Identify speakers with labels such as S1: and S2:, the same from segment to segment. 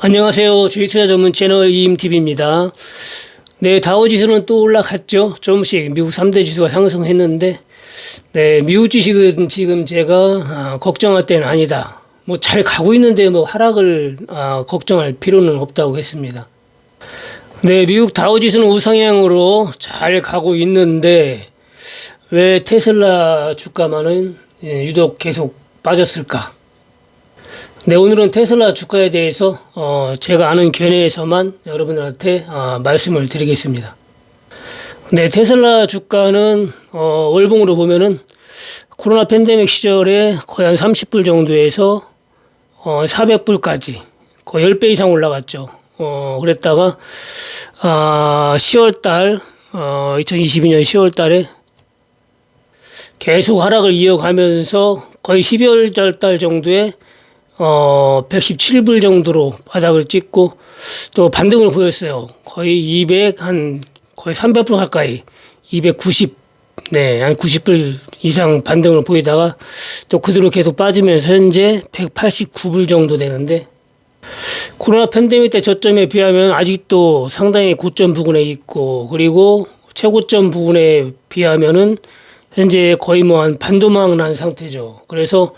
S1: 안녕하세요. 주식투자 전문 채널 이임TV입니다. 네, 다우지수는 또 올라갔죠. 조금씩 미국 3대 지수가 상승했는데, 네, 미국 주식은 지금 제가 걱정할 때는 아니다. 뭐 잘 가고 있는데 뭐 하락을 걱정할 필요는 없다고 했습니다. 네, 미국 다우지수는 우상향으로 잘 가고 있는데 왜 테슬라 주가만은 유독 계속 빠졌을까? 네, 오늘은 테슬라 주가에 대해서 제가 아는 견해에서만 여러분들한테 말씀을 드리겠습니다. 네, 테슬라 주가는 월봉으로 보면은 코로나 팬데믹 시절에 거의 한 30불 정도에서 400불까지 거의 10배 이상 올라갔죠. 그랬다가 10월달 2022년 10월달에 계속 하락을 이어가면서 거의 12월 달 정도에 117불 정도로 바닥을 찍고 또 반등을 보였어요. 거의 거의 300불 가까이 290, 네, 한 90불 이상 반등을 보이다가 또 그대로 계속 빠지면서 현재 189불 정도 되는데 코로나 팬데믹 때 저점에 비하면 아직도 상당히 고점 부근에 있고 그리고 최고점 부근에 비하면은 현재 거의 뭐 한 반도막 난 상태죠. 그래서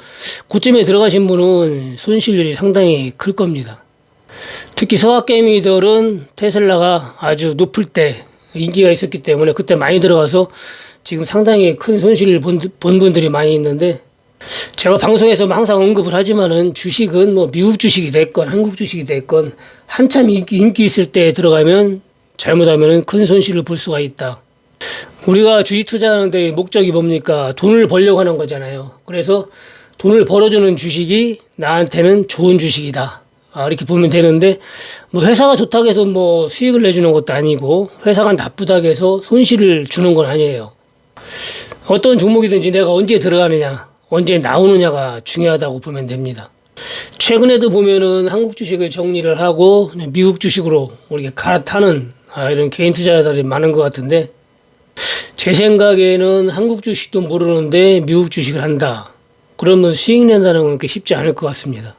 S1: 고점에 들어가신 분은 손실률이 상당히 클 겁니다. 특히 서학개미들은 테슬라가 아주 높을 때 인기가 있었기 때문에 그때 많이 들어가서 지금 상당히 큰 손실을 본 분들이 많이 있는데 제가 방송에서 항상 언급을 하지만은 주식은 뭐 미국 주식이 됐건 한국 주식이 됐건 한참 인기 있을 때 들어가면 잘못하면은 큰 손실을 볼 수가 있다. 우리가 주식 투자하는데 목적이 뭡니까? 돈을 벌려고 하는 거잖아요. 그래서 돈을 벌어주는 주식이 나한테는 좋은 주식이다. 이렇게 보면 되는데, 뭐 회사가 좋다고 해서 뭐 수익을 내주는 것도 아니고, 회사가 나쁘다고 해서 손실을 주는 건 아니에요. 어떤 종목이든지 내가 언제 들어가느냐, 언제 나오느냐가 중요하다고 보면 됩니다. 최근에도 보면은 한국 주식을 정리를 하고 미국 주식으로 이렇게 갈아타는 이런 개인 투자자들이 많은 것 같은데, 제 생각에는 한국 주식도 모르는데 미국 주식을 한다. 그러면 수익 낸다는 건 그렇게 쉽지 않을 것 같습니다.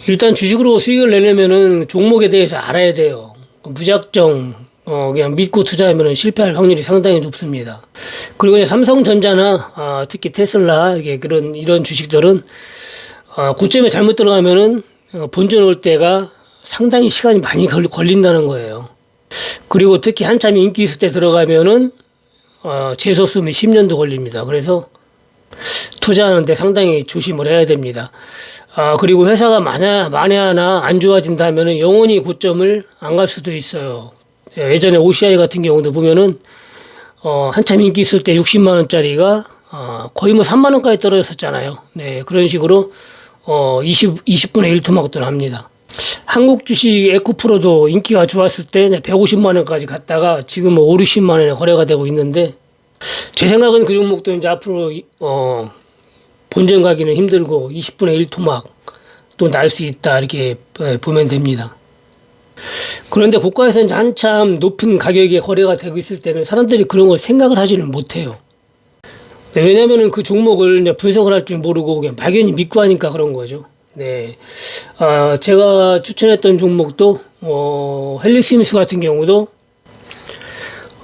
S1: 일단 주식으로 수익을 내려면은 종목에 대해서 알아야 돼요. 무작정 그냥 믿고 투자하면 실패할 확률이 상당히 높습니다. 그리고 그냥 삼성전자나 특히 테슬라 이런 주식들은 고점에 잘못 들어가면은 본전 올 때가 상당히 시간이 많이 걸린다는 거예요. 그리고 특히 한참 인기 있을 때 들어가면은 재수없으면 10년도 걸립니다. 그래서 투자하는데 상당히 조심을 해야 됩니다. 그리고 회사가 만에 하나 안 좋아진다면 영원히 고점을 안 갈 수도 있어요. 예전에 OCI 같은 경우도 보면은 한참 인기 있을 때 60만 원짜리가 거의 뭐 3만 원까지 떨어졌었잖아요. 네, 그런 식으로 20분의 1 토막도 납니다. 한국 주식 에코프로도 인기가 좋았을 때 150만 원까지 갔다가 지금 뭐 5, 60만 원에 거래가 되고 있는데 제 생각은 그 종목도 이제 앞으로 본전 가기는 힘들고 20분의 1 토막 또 날 수 있다 이렇게 보면 됩니다. 그런데 고가에서 이제 한참 높은 가격에 거래가 되고 있을 때는 사람들이 그런 걸 생각을 하지는 못해요. 네, 왜냐면은 그 종목을 분석을 할 줄 모르고 그냥 막연히 믿고 하니까 그런 거죠. 네. 제가 추천했던 종목도, 헬릭시미스 같은 경우도,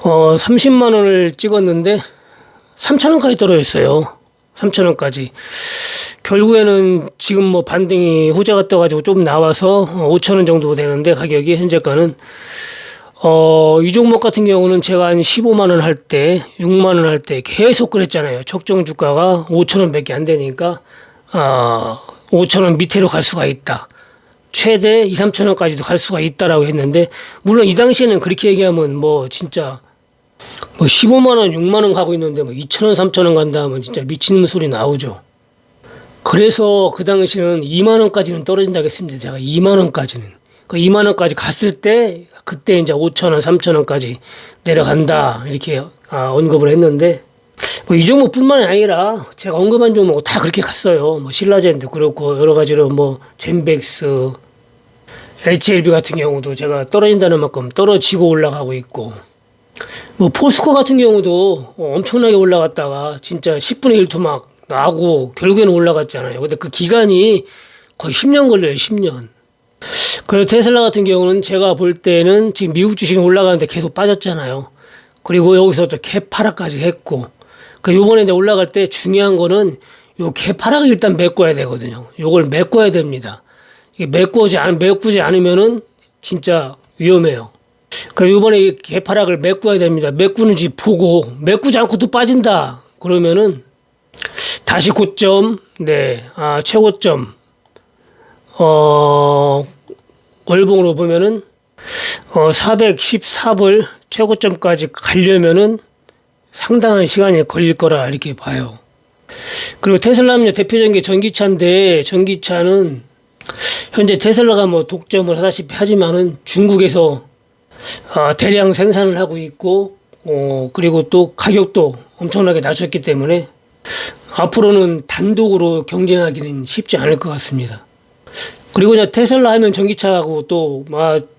S1: 30만 원을 찍었는데, 3천 원까지 떨어졌어요. 3천 원까지. 결국에는 지금 뭐 반등이 호재가 떠가지고 좀 나와서 5천 원 정도 되는데, 가격이 현재가는, 이 종목 같은 경우는 제가 한 15만 원 할 때, 6만 원 할 때 계속 그랬잖아요. 적정 주가가 5천 원밖에 안 되니까, 5천 원 밑으로 갈 수가 있다. 최대 2, 3천 원까지도 갈 수가 있다라고 했는데, 물론 이 당시에는 그렇게 얘기하면 뭐 진짜 뭐 15만 원, 6만 원 가고 있는데 뭐 2천 원, 3천 원 간다 하면 진짜 미치는 소리 나오죠. 그래서 그 당시에는 2만 원까지는 떨어진다고 했습니다. 제가 2만 원까지는. 그 2만 원까지 갔을 때 그때 이제 5천 원, 3천 원까지 내려간다 이렇게 언급을 했는데 뭐 이 종목뿐만이 아니라 제가 언급한 종목 다 그렇게 갔어요. 뭐 신라젠도 그렇고 여러 가지로 뭐 젠백스, HLB 같은 경우도 제가 떨어진다는 만큼 떨어지고 올라가고 있고 뭐 포스코 같은 경우도 엄청나게 올라갔다가 진짜 10분의 1 토막 나고 결국에는 올라갔잖아요. 근데 그 기간이 거의 10년 걸려요. 10년. 그래서 테슬라 같은 경우는 제가 볼 때는 지금 미국 주식이 올라가는데 계속 빠졌잖아요. 그리고 여기서 또 개파락까지 했고, 그 요번에 이제 올라갈 때 중요한 거는 요 개파락을 일단 메꿔야 되거든요. 요걸 메꿔야 됩니다. 이게 메꾸지 않으면은 진짜 위험해요. 그래서 요번에 이 개파락을 메꿔야 됩니다. 메꾸는지 보고, 메꾸지 않고 또 빠진다. 그러면은 다시 고점, 최고점, 월봉으로 보면은 414불 최고점까지 가려면은 상당한 시간이 걸릴 거라 이렇게 봐요. 그리고 테슬라는 대표적인 게 전기차인데, 전기차는 현재 테슬라가 뭐 독점을 하다시피 하지만은 중국에서 대량 생산을 하고 있고, 그리고 또 가격도 엄청나게 낮췄기 때문에 앞으로는 단독으로 경쟁하기는 쉽지 않을 것 같습니다. 그리고 이제 테슬라 하면 전기차하고 또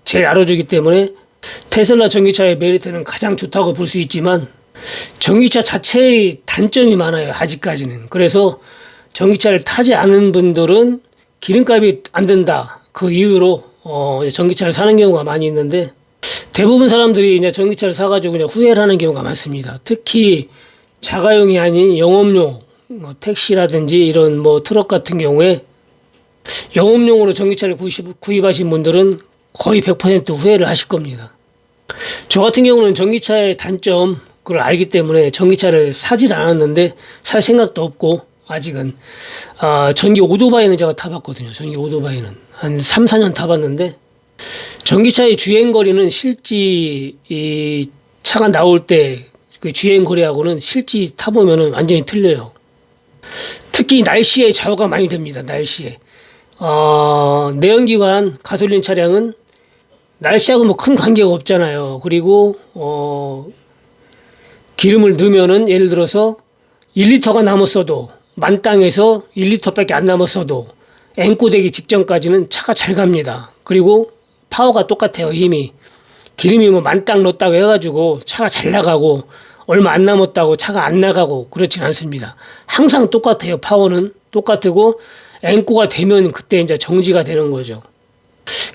S1: 제일 알아주기 때문에 테슬라 전기차의 메리트는 가장 좋다고 볼 수 있지만, 전기차 자체의 단점이 많아요, 아직까지는. 그래서 전기차를 타지 않은 분들은 기름값이 안 든다, 그 이유로 전기차를 사는 경우가 많이 있는데, 대부분 사람들이 이제 전기차를 사가지고 그냥 후회를 하는 경우가 많습니다. 특히 자가용이 아닌 영업용, 택시라든지 이런 트럭 같은 경우에 영업용으로 전기차를 구입하신 분들은 거의 100% 후회를 하실 겁니다. 저 같은 경우는 전기차의 단점, 그걸 알기 때문에 전기차를 사질 않았는데, 살 생각도 없고, 아직은. 전기 오토바이는 제가 타봤거든요. 전기 오토바이는. 한 3, 4년 타봤는데, 전기차의 주행거리는 실제 이 차가 나올 때 그 주행거리하고는 실제 타보면은 완전히 틀려요. 특히 날씨에 좌우가 많이 됩니다. 날씨에. 내연기관 가솔린 차량은 날씨하고 큰 관계가 없잖아요. 그리고 기름을 넣으면은 예를 들어서 1리터가 남았어도, 만땅에서 1리터밖에 안 남았어도 앵꼬되기 직전까지는 차가 잘 갑니다. 그리고 파워가 똑같아요. 힘이. 기름이 만땅 넣었다고 해가지고 차가 잘 나가고, 얼마 안 남았다고 차가 안 나가고 그렇진 않습니다. 항상 똑같아요. 파워는 똑같고, 앵꼬가 되면 그때 이제 정지가 되는 거죠.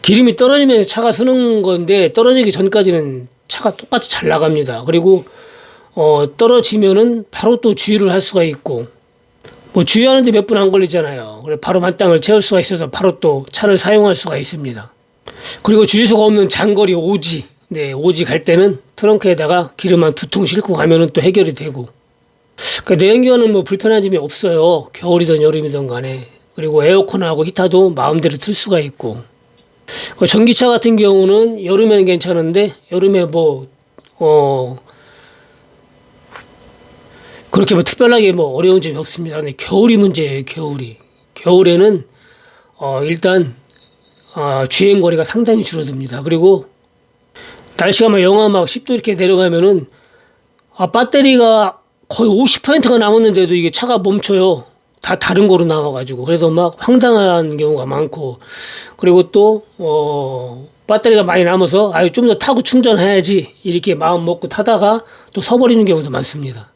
S1: 기름이 떨어지면 차가 서는 건데, 떨어지기 전까지는 차가 똑같이 잘 나갑니다. 그리고 떨어지면은 바로 또 주유를 할 수가 있고, 주유하는데 몇 분 안 걸리잖아요. 그래 바로 만땅을 채울 수가 있어서 바로 또 차를 사용할 수가 있습니다. 그리고 주유소가 없는 장거리 오지, 오지 갈 때는 트렁크에다가 기름 한 2통 싣고 가면은 또 해결이 되고. 그러니까 내연기관은 불편한 점이 없어요. 겨울이든 여름이든 간에. 그리고 에어컨하고 히터도 마음대로 틀 수가 있고. 전기차 같은 경우는 여름에는 괜찮은데, 여름에 그렇게 특별하게 어려운 점이 없습니다. 근데 겨울이 문제예요, 겨울이. 겨울에는 일단 주행거리가 상당히 줄어듭니다. 그리고 날씨가 영하 10도 이렇게 내려가면은 배터리가 거의 50%가 남았는데도 이게 차가 멈춰요. 다 다른 거로 나와가지고. 그래서 황당한 경우가 많고, 그리고 또 배터리가 많이 남아서 좀 더 타고 충전해야지 이렇게 마음 먹고 타다가 또 서버리는 경우도 많습니다.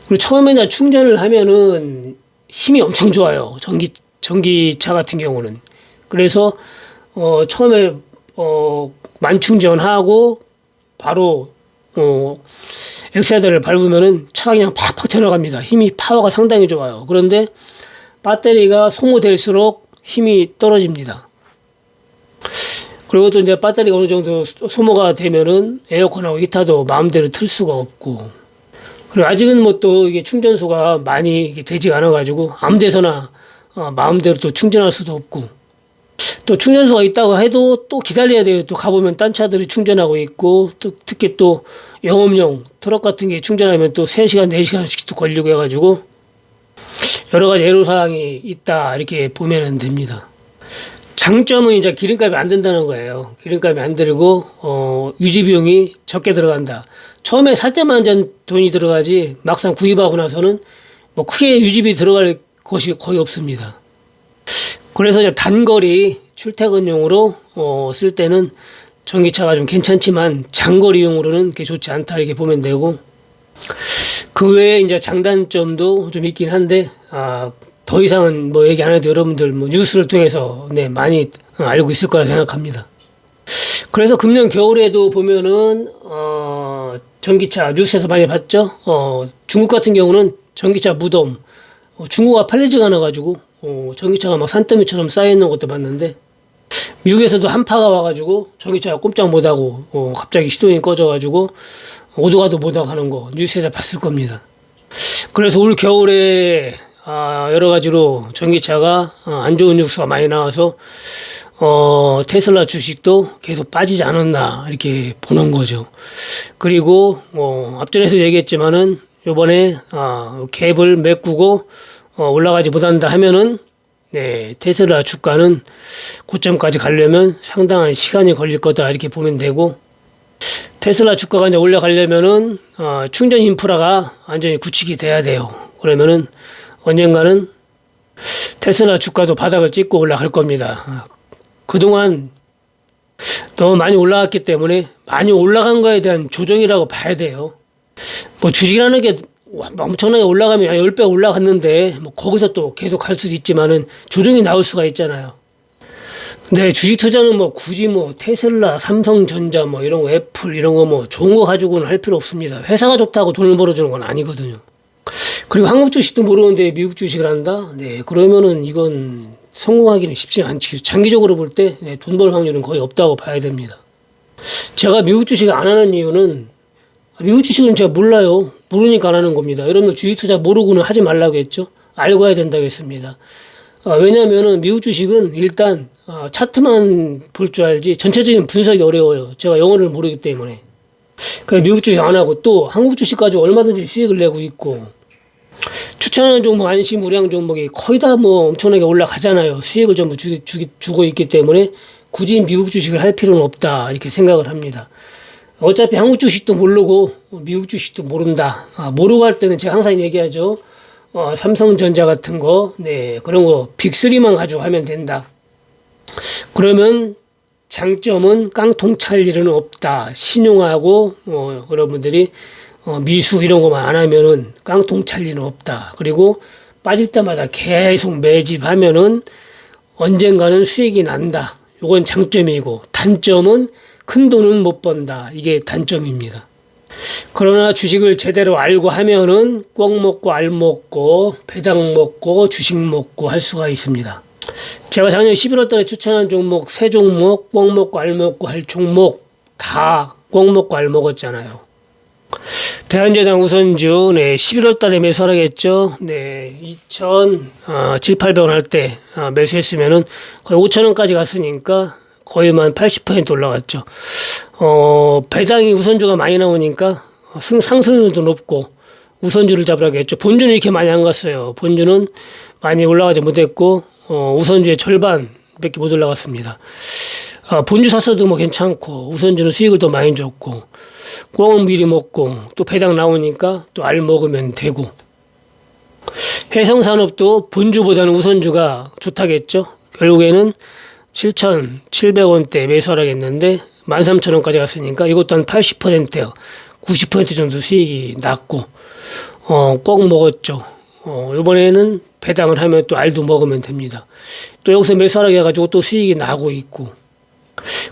S1: 그리고 처음에 충전을 하면은 힘이 엄청 좋아요. 전기차 같은 경우는. 그래서 처음에 만충전하고 바로 엑셀러를 밟으면은 차가 그냥 팍팍 튀어나갑니다. 파워가 상당히 좋아요. 그런데 배터리가 소모될수록 힘이 떨어집니다. 그리고 또 이제 배터리가 어느 정도 소모가 되면은 에어컨하고 히터도 마음대로 틀 수가 없고, 그리고 아직은 또 이게 충전소가 많이 되지 않아가지고 아무 데서나 마음대로 또 충전할 수도 없고, 또 충전소가 있다고 해도 또 기다려야 돼요. 또 가보면 딴 차들이 충전하고 있고, 또 특히 또 영업용 트럭 같은 게 충전하면 또 3시간, 4시간씩 또 걸리고 해가지고 여러 가지 애로사항이 있다, 이렇게 보면 됩니다. 장점은 이제 기름값이 안 든다는 거예요. 기름값이 안 들고 유지 비용이 적게 들어간다. 처음에 살 때만 돈이 들어가지 막상 구입하고 나서는 크게 유지비 들어갈 것이 거의 없습니다. 그래서 이제 단거리 출퇴근용으로 쓸 때는 전기차가 좀 괜찮지만 장거리용으로는 그렇게 좋지 않다, 이렇게 보면 되고, 그 외에 이제 장단점도 좀 있긴 한데 더 이상은 얘기 안 해도 여러분들 뉴스를 통해서 많이 알고 있을 거라 생각합니다. 그래서 금년 겨울에도 보면은 전기차 뉴스에서 많이 봤죠. 중국 같은 경우는 전기차 무덤, 중고가 팔리지가 않아가지고 전기차가 막 산더미처럼 쌓여 있는 것도 봤는데, 미국에서도 한파가 와가지고 전기차가 꼼짝 못하고 갑자기 시동이 꺼져가지고 오도가도 못하고 하는 거 뉴스에서 봤을 겁니다. 그래서 올 겨울에 여러 가지로 전기차가 안 좋은 뉴스가 많이 나와서 테슬라 주식도 계속 빠지지 않았나 이렇게 보는 거죠. 그리고 앞전에서 얘기했지만은 요번에 갭을 메꾸고 올라가지 못한다 하면은 네, 테슬라 주가는 고점까지 가려면 상당한 시간이 걸릴 거다 이렇게 보면 되고, 테슬라 주가가 이제 올라가려면은 충전 인프라가 완전히 구축이 돼야 돼요. 그러면은 언젠가는 테슬라 주가도 바닥을 찍고 올라갈 겁니다. 그동안 너무 많이 올라갔기 때문에 많이 올라간 거에 대한 조정이라고 봐야 돼요. 뭐 주식이라는 게 엄청나게 올라가면 10배 올라갔는데 뭐 거기서 또 계속 갈 수도 있지만은 조정이 나올 수가 있잖아요. 근데 주식 투자는 뭐 굳이 뭐 테슬라, 삼성전자 뭐 이런 거, 애플 이런 거 뭐 좋은 거 가지고는 할 필요 없습니다. 회사가 좋다고 돈을 벌어주는 건 아니거든요. 그리고 한국 주식도 모르는데 미국 주식을 한다? 네, 그러면은 이건 성공하기는 쉽지 않지. 장기적으로 볼 때 돈 벌 확률은 거의 없다고 봐야 됩니다. 제가 미국 주식을 안 하는 이유는, 미국 주식은 제가 몰라요. 모르니까 안 하는 겁니다. 여러분들 주식 투자 모르고는 하지 말라고 했죠. 알고 해야 된다고 했습니다. 왜냐면은 미국 주식은 일단 차트만 볼 줄 알지 전체적인 분석이 어려워요. 제가 영어를 모르기 때문에. 그래서 미국 주식 안 하고, 또 한국 주식 가지고 얼마든지 수익을 내고 있고, 추천하는 종목, 안심, 우량 종목이 거의 다 뭐 엄청나게 올라가잖아요. 수익을 전부 주고 있기 때문에 굳이 미국 주식을 할 필요는 없다 이렇게 생각을 합니다. 어차피 한국 주식도 모르고 미국 주식도 모른다. 모르고 할 때는 제가 항상 얘기하죠. 삼성전자 같은 거, 네, 그런 거 빅3만 가지고 하면 된다. 그러면 장점은 깡통 찰 일은 없다. 신용하고 여러분들이 미수 이런 것만 안 하면은 깡통 찰 일은 없다. 그리고 빠질 때마다 계속 매집하면은 언젠가는 수익이 난다. 이건 장점이고, 단점은 큰 돈은 못 번다. 이게 단점입니다. 그러나 주식을 제대로 알고 하면은 꼭 먹고 알 먹고 배당 먹고 주식 먹고 할 수가 있습니다. 제가 작년 11월 달에 추천한 종목, 세 종목, 꼭 먹고 알 먹고 할 종목 다 꼭 먹고 알 먹었잖아요. 대한제당 우선주, 네, 11월 달에 매수하겠죠. 네, 2,700~800원 할 때 매수했으면은 거의 5,000원까지 갔으니까 거의만 80% 올라갔죠. 배당이 우선주가 많이 나오니까 상승률도 높고 우선주를 잡으라겠죠. 본주는 이렇게 많이 안 갔어요. 본주는 많이 올라가지 못했고 우선주의 절반밖에 못 올라갔습니다. 본주 샀어도 뭐 괜찮고, 우선주는 수익을 더 많이 줬고, 꽁은 미리 먹고 또 배당 나오니까 또 알 먹으면 되고, 해성산업도 본주보다는 우선주가 좋다겠죠. 결국에는 7,700원대 매수하라겠는데 13,000원까지 갔으니까 이것도 한 80%요. 90% 정도 수익이 났고, 꼭 먹었죠. 이번에는 배당을 하면 또 알도 먹으면 됩니다. 또 여기서 매수하라고 해가지고 또 수익이 나고 있고,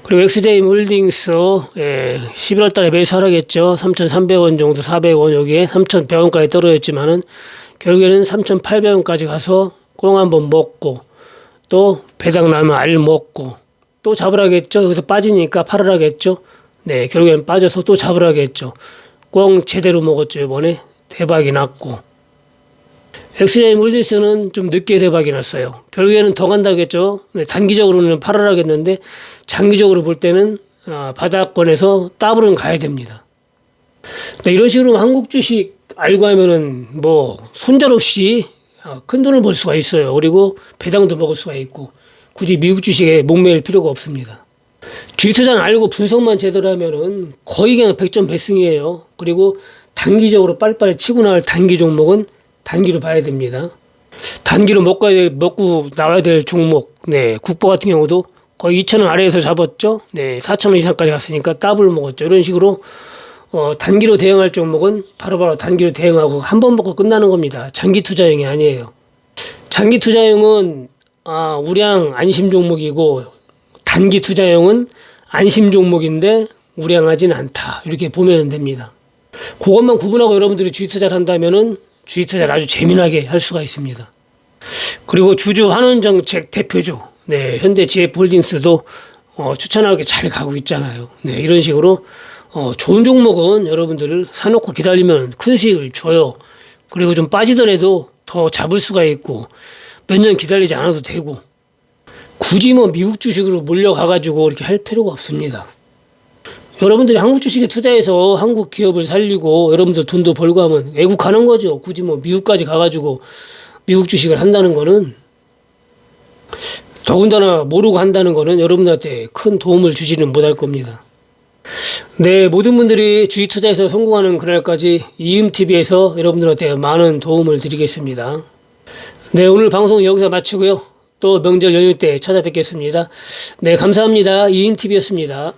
S1: 그리고 XJ몰딩스 11월 달에 매수하라겠죠. 3,300원 정도, 400원, 여기에 3,100원까지 떨어졌지만은 결국에는 3,800원까지 가서 꽁 한번 먹고, 또 배당 나면 알 먹고 또 잡으라겠죠. 여기서 빠지니까 팔으라겠죠. 네, 결국에는 빠져서 또 잡으라겠죠. 꽁 제대로 먹었죠. 이번에 대박이 났고, XJ몰딩스는 좀 늦게 대박이 났어요. 결국에는 더 간다겠죠. 네, 단기적으로는 팔으라겠는데 장기적으로 볼 때는 바닥권에서 더블은 가야 됩니다. 네, 이런 식으로 한국 주식 알고 하면은 뭐 손절없이 큰 돈을 벌 수가 있어요. 그리고 배당도 먹을 수가 있고, 굳이 미국 주식에 목매일 필요가 없습니다. 주식 투자는 알고 분석만 제대로 하면은 거의 그냥 100점 배승이에요. 그리고 단기적으로 빨리빨리 치고 나갈 단기 종목은 단기로 봐야 됩니다. 단기로 먹고 나와야 될 종목, 네, 국보 같은 경우도 거의 2,000원 아래에서 잡았죠. 네, 4,000원 이상까지 갔으니까 더블 먹었죠. 이런 식으로 단기로 대응할 종목은 바로바로 단기로 대응하고 한 번 먹고 끝나는 겁니다. 장기 투자형이 아니에요. 장기 투자형은 우량 안심 종목이고, 단기 투자용은 안심 종목인데 우량하진 않다. 이렇게 보면 됩니다. 그것만 구분하고 여러분들이 주식 투자를 한다면은 주식 투자를 아주 재미나게 할 수가 있습니다. 그리고 주주 환원 정책 대표주, 네, 현대지혜홀딩스도 추천하게 잘 가고 있잖아요. 네, 이런 식으로 좋은 종목은 여러분들을 사놓고 기다리면 큰 수익을 줘요. 그리고 좀 빠지더라도 더 잡을 수가 있고 몇 년 기다리지 않아도 되고 굳이 뭐 미국 주식으로 몰려가가지고 이렇게 할 필요가 없습니다. 여러분들이 한국 주식에 투자해서 한국 기업을 살리고 여러분들 돈도 벌고 하면 외국 가는 거죠. 굳이 뭐 미국까지 가가지고 미국 주식을 한다는 거는, 더군다나 모르고 한다는 거는 여러분들한테 큰 도움을 주지는 못할 겁니다. 네, 모든 분들이 주식 투자에서 성공하는 그날까지 이음TV에서 여러분들한테 많은 도움을 드리겠습니다. 네, 오늘 방송 여기서 마치고요. 또 명절 연휴 때 찾아뵙겠습니다. 네, 감사합니다. 이음TV였습니다.